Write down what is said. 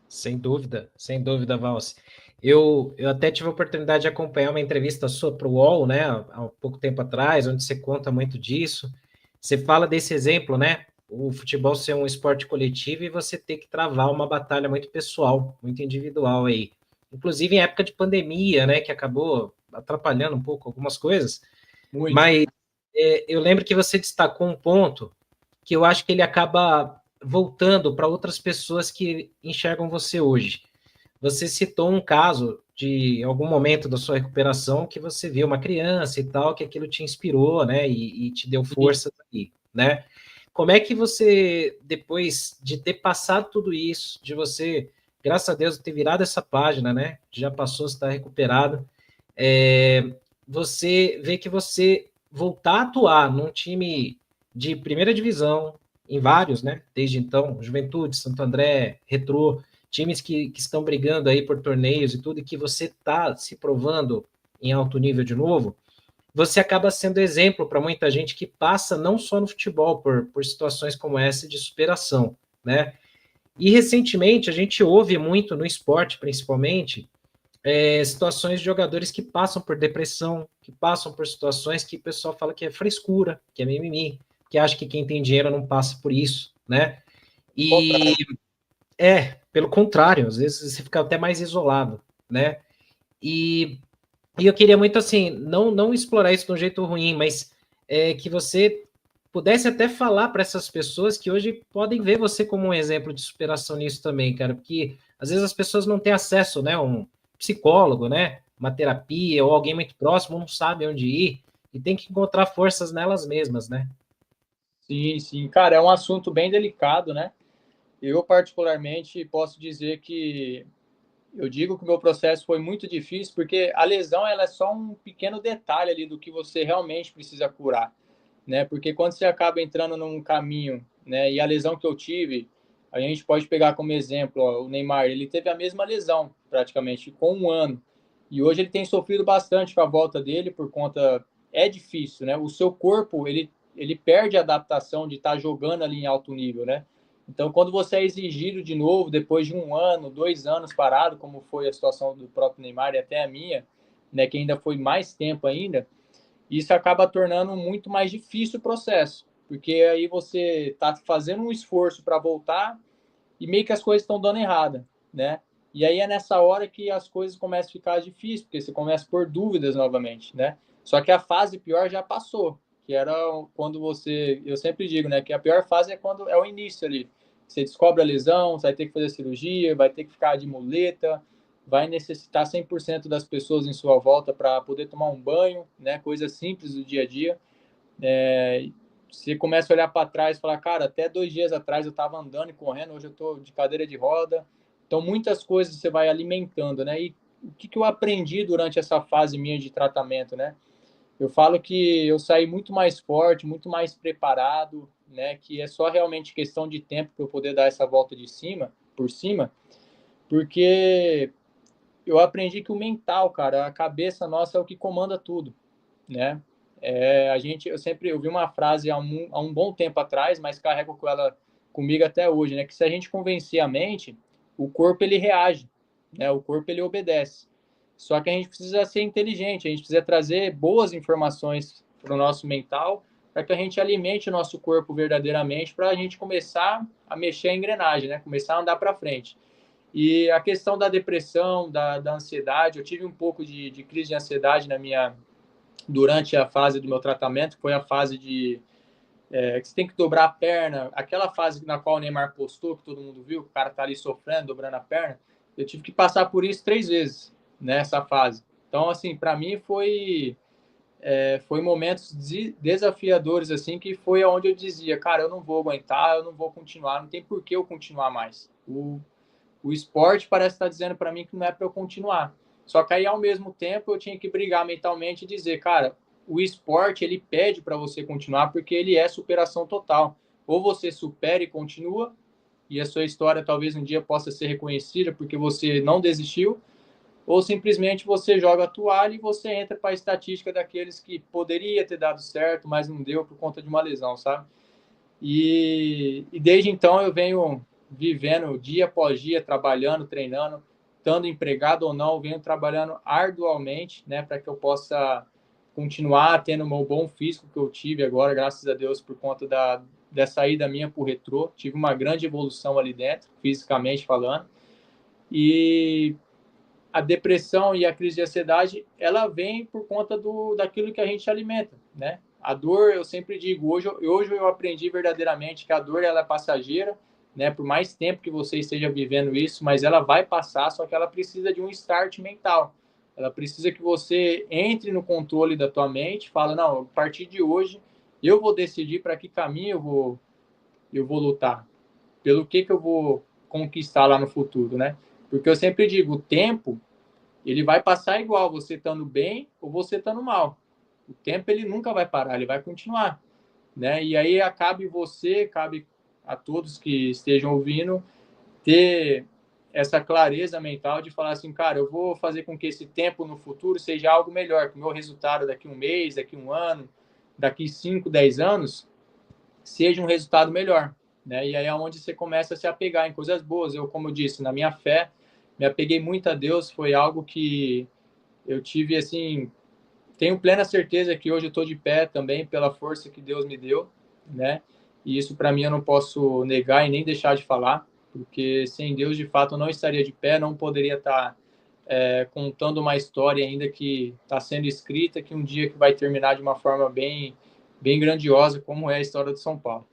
Sem dúvida, Valse. Eu até tive a oportunidade de acompanhar uma entrevista sua para o UOL, né, há pouco tempo atrás, onde você conta muito disso. Você fala desse exemplo, né? O futebol ser um esporte coletivo e você ter que travar uma batalha muito pessoal, muito individual aí. Inclusive em época de pandemia, né, que acabou atrapalhando um pouco algumas coisas. Muito. Mas eu lembro que você destacou um ponto que eu acho que ele acaba voltando para outras pessoas que enxergam você hoje. Você citou um caso de algum momento da sua recuperação que você viu uma criança e tal, que aquilo te inspirou, né, e te deu força aí, né? Como é que você, depois de ter passado tudo isso, de você, graças a Deus, ter virado essa página, né, já passou, você está recuperado, você vê que você voltar a atuar num time de primeira divisão, em vários, né? Desde então, Juventude, Santo André, Retrô, times que estão brigando aí por torneios e tudo, e que você está se provando em alto nível de novo, você acaba sendo exemplo para muita gente que passa não só no futebol por situações como essa de superação, né? E recentemente a gente ouve muito no esporte, principalmente, situações de jogadores que passam por depressão, que passam por situações que o pessoal fala que é frescura, que é mimimi, que acha que quem tem dinheiro não passa por isso, né? O E contrário. pelo contrário, às vezes você fica até mais isolado, né? E, e eu queria muito assim, não explorar isso de um jeito ruim, mas que você pudesse até falar para essas pessoas que hoje podem ver você como um exemplo de superação nisso também, cara, porque às vezes as pessoas não têm acesso, né, a um psicólogo, né, uma terapia ou alguém muito próximo, não sabe onde ir e tem que encontrar forças nelas mesmas, né? Sim, sim. Cara, é um assunto bem delicado, né? Eu, particularmente, posso dizer que eu digo que o meu processo foi muito difícil, porque a lesão ela é só um pequeno detalhe ali do que você realmente precisa curar, né? Porque quando você acaba entrando num caminho, né? E a lesão que eu tive, a gente pode pegar como exemplo, ó, o Neymar, ele teve a mesma lesão, praticamente, com um ano. E hoje ele tem sofrido bastante com a volta dele por conta. É difícil, né? O seu corpo, ele perde a adaptação de estar jogando ali em alto nível, né? Então, quando você é exigido de novo, depois de um ano, 2 anos parado, como foi a situação do próprio Neymar e até a minha, né, que ainda foi mais tempo ainda, isso acaba tornando muito mais difícil o processo, porque aí você está fazendo um esforço para voltar e meio que as coisas estão dando errada, né? E aí é nessa hora que as coisas começam a ficar difíceis, porque você começa a pôr dúvidas novamente, né? Só que a fase pior já passou, que era quando você, eu sempre digo, né, que a pior fase é quando é o início ali. Você descobre a lesão, você vai ter que fazer cirurgia, vai ter que ficar de muleta, vai necessitar 100% das pessoas em sua volta para poder tomar um banho, né? Coisas simples do dia a dia. Você começa a olhar para trás e falar, cara, até 2 dias atrás eu estava andando e correndo, hoje eu estou de cadeira de roda. Então, muitas coisas você vai alimentando, né? E o que eu aprendi durante essa fase minha de tratamento, né? Eu falo que eu saí muito mais forte, muito mais preparado, né? Que é só realmente questão de tempo para eu poder dar essa volta de cima, por cima, porque eu aprendi que o mental, cara, a cabeça nossa é o que comanda tudo, né? Eu sempre ouvi uma frase há um bom tempo atrás, mas carrego com ela comigo até hoje, né? Que se a gente convencer a mente, o corpo ele reage, né? O corpo ele obedece. Só que a gente precisa ser inteligente, a gente precisa trazer boas informações para o nosso mental, para que a gente alimente o nosso corpo verdadeiramente, para a gente começar a mexer a engrenagem, né? Começar a andar para frente. E a questão da depressão, da ansiedade, eu tive um pouco de crise de ansiedade durante a fase do meu tratamento, que foi a fase que você tem que dobrar a perna, aquela fase na qual o Neymar postou, que todo mundo viu, que o cara tá ali sofrendo, dobrando a perna, eu tive que passar por isso 3 vezes nessa fase. Então, assim, para mim foi momentos desafiadores, assim, que foi onde eu dizia, cara, eu não vou aguentar, eu não vou continuar, não tem por que eu continuar mais. O esporte parece estar dizendo para mim que não é para eu continuar. Só que aí, ao mesmo tempo, eu tinha que brigar mentalmente e dizer, cara, o esporte, ele pede para você continuar porque ele é superação total. Ou você supera e continua, e a sua história talvez um dia possa ser reconhecida porque você não desistiu, ou simplesmente você joga a toalha e você entra para a estatística daqueles que poderia ter dado certo, mas não deu por conta de uma lesão, sabe? E desde então eu venho vivendo dia após dia, trabalhando, treinando, estando empregado ou não, venho trabalhando arduamente, né, para que eu possa continuar tendo o meu bom físico que eu tive agora, graças a Deus, por conta dessa ida minha para o retrô. Tive uma grande evolução ali dentro, fisicamente falando. E a depressão e a crise de ansiedade, ela vem por conta daquilo que a gente alimenta, né? A dor, eu sempre digo, hoje eu aprendi verdadeiramente que a dor ela é passageira, né? Por mais tempo que você esteja vivendo isso, mas ela vai passar, só que ela precisa de um start mental. Ela precisa que você entre no controle da tua mente, fala, não, a partir de hoje eu vou decidir para que caminho eu vou lutar, pelo que eu vou conquistar lá no futuro, né? Porque eu sempre digo, o tempo ele vai passar igual, você estando bem ou você estando mal. O tempo ele nunca vai parar, ele vai continuar, né? E aí cabe a todos que estejam ouvindo ter essa clareza mental de falar assim, cara, eu vou fazer com que esse tempo no futuro seja algo melhor, que o meu resultado daqui um mês, daqui um ano, daqui 5, 10 anos, seja um resultado melhor, né? E aí é onde você começa a se apegar em coisas boas. Eu, como eu disse, na minha fé, me apeguei muito a Deus, foi algo que eu tive, assim, tenho plena certeza que hoje eu estou de pé também pela força que Deus me deu, né? E isso para mim eu não posso negar e nem deixar de falar, porque sem Deus de fato eu não estaria de pé, não poderia estar contando uma história ainda que está sendo escrita, que um dia que vai terminar de uma forma bem, bem grandiosa, como é a história de São Paulo.